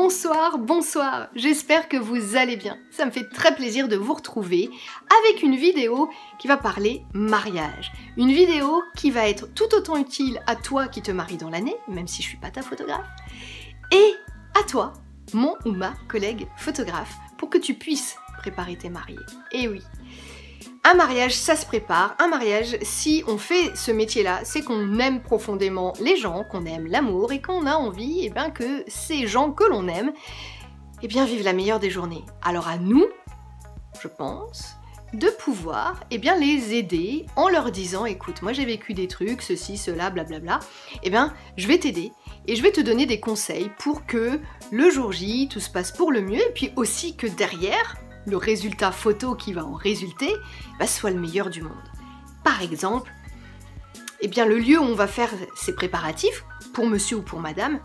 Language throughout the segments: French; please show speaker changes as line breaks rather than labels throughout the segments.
Bonsoir, bonsoir, j'espère que vous allez bien. Ça me fait très plaisir de vous retrouver avec une vidéo qui va parler mariage. Une vidéo qui va être tout autant utile à toi qui te maries dans l'année, même si je suis pas ta photographe, et à toi, mon ou ma collègue photographe, pour que tu puisses préparer tes mariés. Et oui, un mariage, ça se prépare. Un mariage, si on fait ce métier-là, c'est qu'on aime profondément les gens, qu'on aime l'amour et qu'on a envie que ces gens que l'on aime vivent la meilleure des journées. Alors à nous, je pense, de pouvoir les aider en leur disant « Écoute, moi j'ai vécu des trucs, ceci, cela, blablabla, je vais t'aider et je vais te donner des conseils pour que le jour J, tout se passe pour le mieux et puis aussi que derrière, le résultat photo qui va en résulter soit le meilleur du monde. » Par exemple, le lieu où on va faire ces préparatifs, pour monsieur ou pour madame,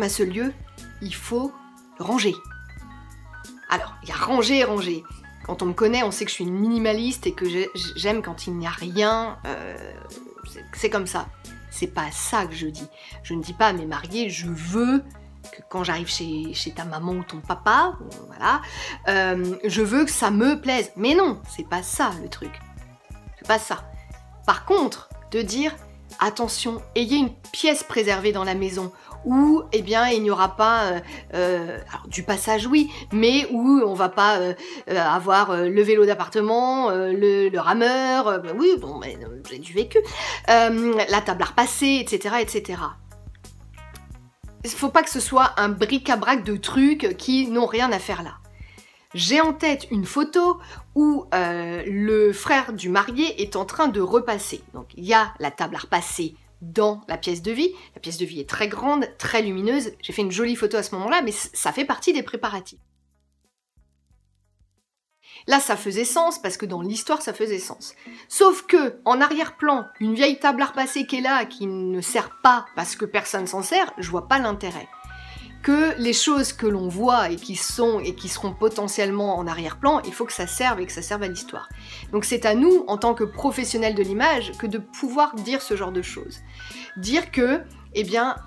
ce lieu, il faut le ranger. Alors, il y a ranger et ranger. Quand on me connaît, on sait que je suis une minimaliste et que j'aime quand il n'y a rien. C'est comme ça. C'est pas ça que je dis. Je ne dis pas à mes mariés, je veux que quand j'arrive chez ta maman ou ton papa, voilà, je veux que ça me plaise. Mais non, c'est pas ça le truc. C'est pas ça. Par contre, de dire, attention, ayez une pièce préservée dans la maison où, il n'y aura pas, alors du passage oui, mais où on va pas avoir le vélo d'appartement, le rameur, oui, bon, j'ai du vécu, la table à repasser, etc., etc. Il ne faut pas que ce soit un bric-à-brac de trucs qui n'ont rien à faire là. J'ai en tête une photo où le frère du marié est en train de repasser. Donc il y a la table à repasser dans la pièce de vie. La pièce de vie est très grande, très lumineuse. J'ai fait une jolie photo à ce moment-là, mais ça fait partie des préparatifs. Là, ça faisait sens, parce que dans l'histoire, ça faisait sens. Sauf que, en arrière-plan, une vieille table à repasser qui est là, qui ne sert pas parce que personne s'en sert, je vois pas l'intérêt. Que les choses que l'on voit et qui seront potentiellement en arrière-plan, il faut que ça serve et que ça serve à l'histoire. Donc c'est à nous, en tant que professionnels de l'image, que de pouvoir dire ce genre de choses. Dire que,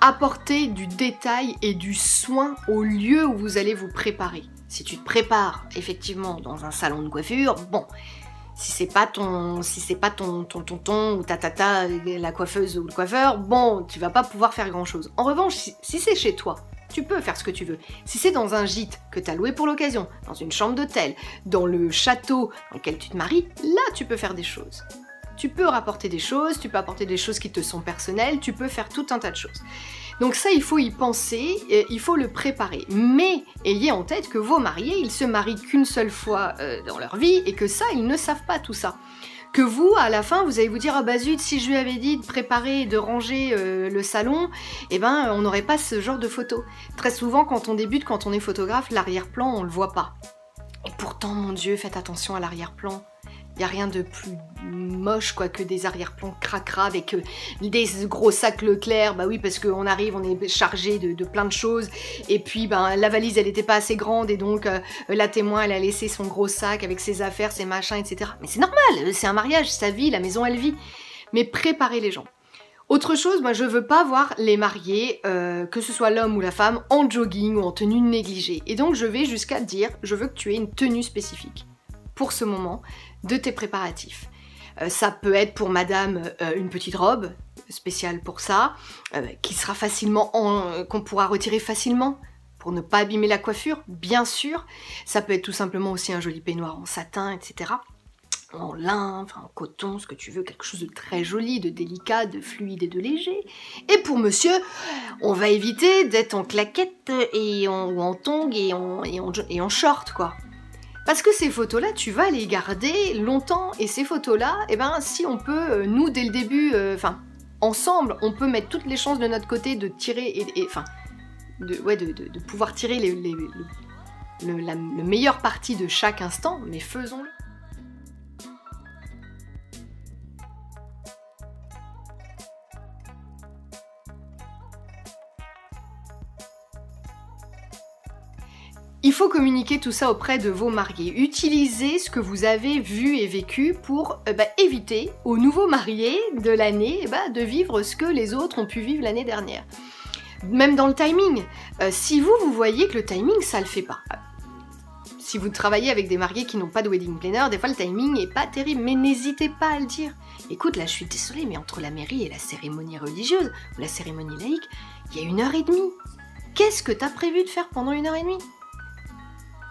apporter du détail et du soin au lieu où vous allez vous préparer. Si tu te prépares effectivement dans un salon de coiffure, bon, si c'est pas ton tonton ou ta tata, la coiffeuse ou le coiffeur, bon, tu vas pas pouvoir faire grand chose. En revanche, si c'est chez toi, tu peux faire ce que tu veux. Si c'est dans un gîte que tu as loué pour l'occasion, dans une chambre d'hôtel, dans le château dans lequel tu te maries, là tu peux faire des choses. Tu peux rapporter des choses, tu peux apporter des choses qui te sont personnelles, tu peux faire tout un tas de choses. Donc ça, il faut y penser, il faut le préparer. Mais ayez en tête que vos mariés, ils se marient qu'une seule fois dans leur vie et que ça, ils ne savent pas tout ça. Que vous, à la fin, vous allez vous dire « Ah bah zut, si je lui avais dit de préparer et de ranger le salon, on n'aurait pas ce genre de photos. » Très souvent, quand on débute, quand on est photographe, l'arrière-plan, on le voit pas. Et pourtant, mon Dieu, faites attention à l'arrière-plan. Il n'y a rien de plus moche que des arrière-plans cracra avec des gros sacs Leclerc. Bah oui, parce qu'on arrive, on est chargé de plein de choses. Et puis, la valise, elle n'était pas assez grande. Et donc, la témoin, elle a laissé son gros sac avec ses affaires, ses machins, etc. Mais c'est normal, c'est un mariage, sa vie, la maison, elle vit. Mais préparez les gens. Autre chose, moi, je veux pas voir les mariés, que ce soit l'homme ou la femme, en jogging ou en tenue négligée. Et donc, je vais jusqu'à dire, je veux que tu aies une tenue spécifique pour ce moment de tes préparatifs. Ça peut être pour madame une petite robe spéciale pour ça, qui sera qu'on pourra retirer facilement pour ne pas abîmer la coiffure, bien sûr. Ça peut être tout simplement aussi un joli peignoir en satin, etc. En lin, en coton, ce que tu veux, quelque chose de très joli, de délicat, de fluide et de léger. Et pour monsieur, on va éviter d'être en claquette ou en tongs et en short, quoi. Parce que ces photos-là, tu vas les garder longtemps, et ces photos-là, si on peut, nous, dès le début, ensemble, on peut mettre toutes les chances de notre côté de tirer, de pouvoir tirer le meilleur parti de chaque instant, mais faisons-le. Il faut communiquer tout ça auprès de vos mariés. Utilisez ce que vous avez vu et vécu pour éviter aux nouveaux mariés de l'année de vivre ce que les autres ont pu vivre l'année dernière. Même dans le timing. Si vous voyez que le timing, ça le fait pas. Si vous travaillez avec des mariés qui n'ont pas de wedding planner, des fois le timing est pas terrible, mais n'hésitez pas à le dire. Écoute, là je suis désolée, mais entre la mairie et la cérémonie religieuse, ou la cérémonie laïque, il y a 1h30. Qu'est-ce que t'as prévu de faire pendant 1h30 ?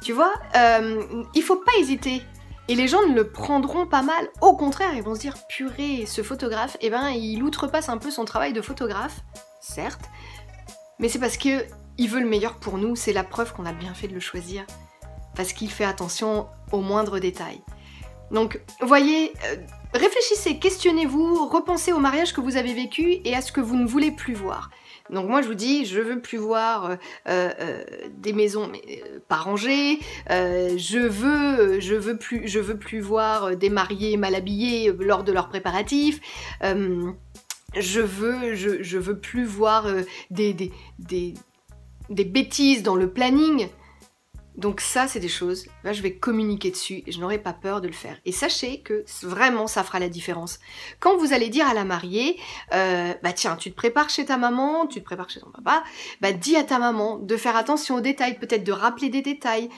Tu vois, il faut pas hésiter. Et les gens ne le prendront pas mal. Au contraire, ils vont se dire, purée, ce photographe, eh ben, il outrepasse un peu son travail de photographe, certes, mais c'est parce qu'il veut le meilleur pour nous, c'est la preuve qu'on a bien fait de le choisir. Parce qu'il fait attention aux moindres détails. Donc, voyez, réfléchissez, questionnez-vous, repensez au mariage que vous avez vécu et à ce que vous ne voulez plus voir. Donc moi je vous dis, je veux plus voir des maisons pas rangées, je veux plus voir des mariés mal habillés lors de leurs préparatifs, je veux plus voir des bêtises dans le planning. Donc ça, c'est des choses, là je vais communiquer dessus et je n'aurai pas peur de le faire. Et sachez que vraiment ça fera la différence. Quand vous allez dire à la mariée, bah tiens, tu te prépares chez ta maman, tu te prépares chez ton papa, bah dis à ta maman de faire attention aux détails, peut-être de rappeler des détails.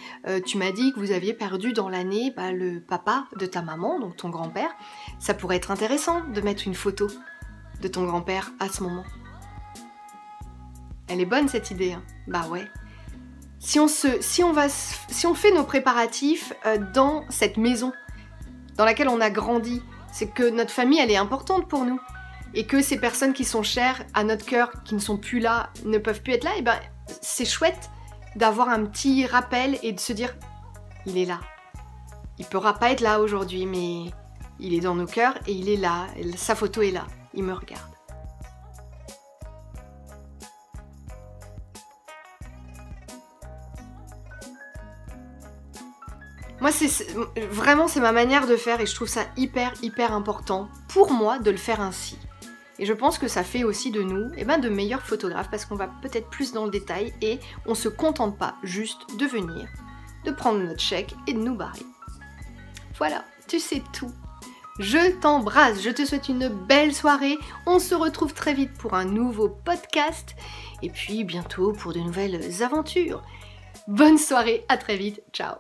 Tu m'as dit que vous aviez perdu dans l'année le papa de ta maman, donc ton grand-père. Ça pourrait être intéressant de mettre une photo de ton grand-père à ce moment. Elle est bonne cette idée, hein. Bah ouais. Si on fait nos préparatifs dans cette maison dans laquelle on a grandi, c'est que notre famille, elle est importante pour nous. Et que ces personnes qui sont chères à notre cœur, qui ne sont plus là, ne peuvent plus être là, et ben c'est chouette d'avoir un petit rappel et de se dire, il est là. Il pourra pas être là aujourd'hui, mais il est dans nos cœurs et il est là. Sa photo est là. Il me regarde. Moi, vraiment, c'est ma manière de faire et je trouve ça hyper important pour moi de le faire ainsi. Et je pense que ça fait aussi de nous de meilleurs photographes parce qu'on va peut-être plus dans le détail et on se contente pas juste de venir, de prendre notre chèque et de nous barrer. Voilà, tu sais tout. Je t'embrasse, je te souhaite une belle soirée. On se retrouve très vite pour un nouveau podcast et puis bientôt pour de nouvelles aventures. Bonne soirée, à très vite, ciao.